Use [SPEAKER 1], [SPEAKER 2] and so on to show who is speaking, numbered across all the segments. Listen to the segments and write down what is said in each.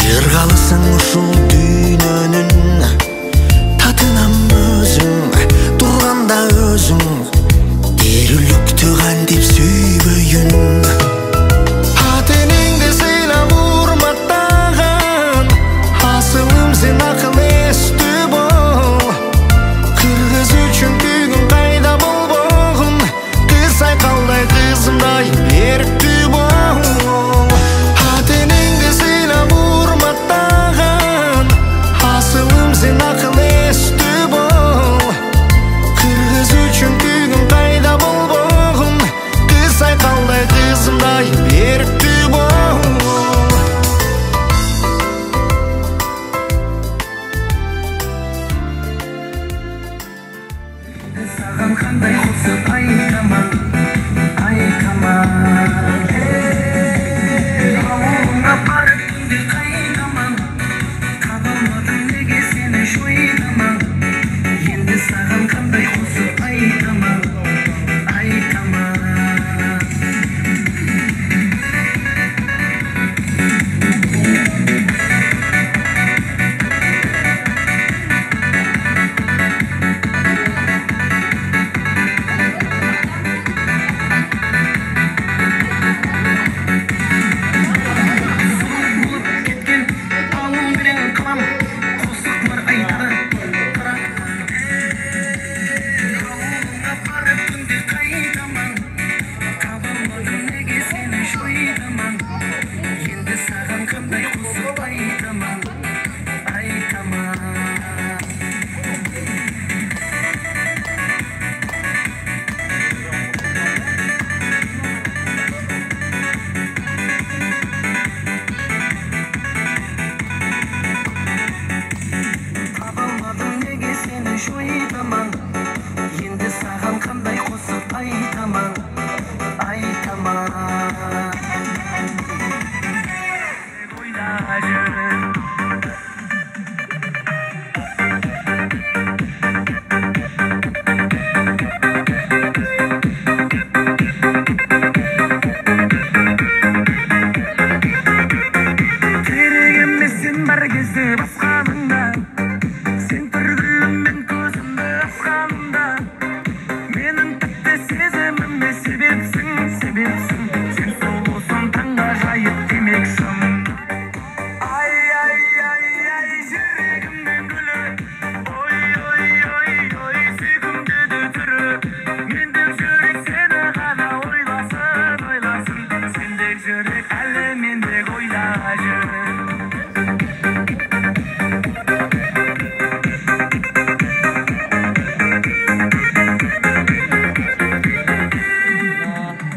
[SPEAKER 1] Жырғалысың ушул дүйнөнүн татынам өзүң турганда өзүң эрүүлүктү кантип сүйбөйүн ата энеңди сыйлап урматтаган асылым сен акыл эстүү бол кыргыз үчүн бүгүн кайда болбогун кыз айкалдай кызымдай эрктүү бол ата энеңди сыйлап урматтаган асылым сен акыл эстүү бол кыргыз үчүн бүгүн кайда болбогун кыз айкалдай кызымдай эрктүү бол
[SPEAKER 2] саган кандай курсуп айтаман ауылыңа барып түнде кайтаман табалмадым неге сени шойдаман енді саған қандай қосып айтаман болып кеткен ауыл менен қалам қосық бар айтады ауылыңа барып түнде қайтаман табалмадым неге сені шойдаман енді саған қандай қосып айтаман табалмадым неге сені шойдаман енді саған қандай қосып айтаман ойла жүр керек емес сен бар кезде басқаныңда сен бір гүліммен көзімді асқанымда менің тіпті сезіміме себепсің сен сұлусың таңғажайып демексің ай жүрегімнің гүлі ой сүйкімді түрі мендік жүрек сені ғана ойласын сендек жүрек әлі мендек ойла жүр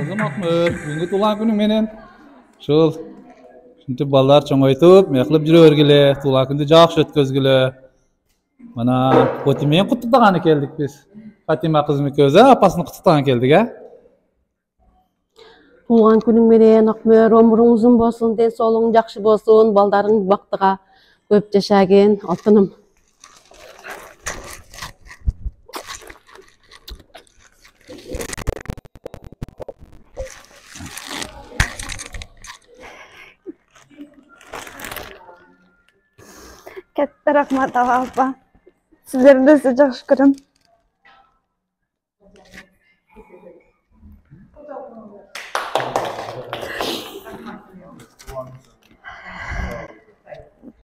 [SPEAKER 3] Kızım Akmır, бүгүнкү туулган күнүң менен ушул ушинтип балдар чоңойтуп, мекилип жүрө бергиле, туулган күндү жакшы өткөзгүлө. Мына Фатима менен куттуктаганы келдик биз. Фатима кызым экөөбүз апасын куттуктаган келдик,
[SPEAKER 4] Туылған күнің менен Акмөр, өмүрүң узун болсун, ден соолугуң жакшы болсун, балдарың бактыга көп жашагин, алтыным.
[SPEAKER 5] Katta rahmat apa. Sizlarni o'zi yaxshi ko'raman.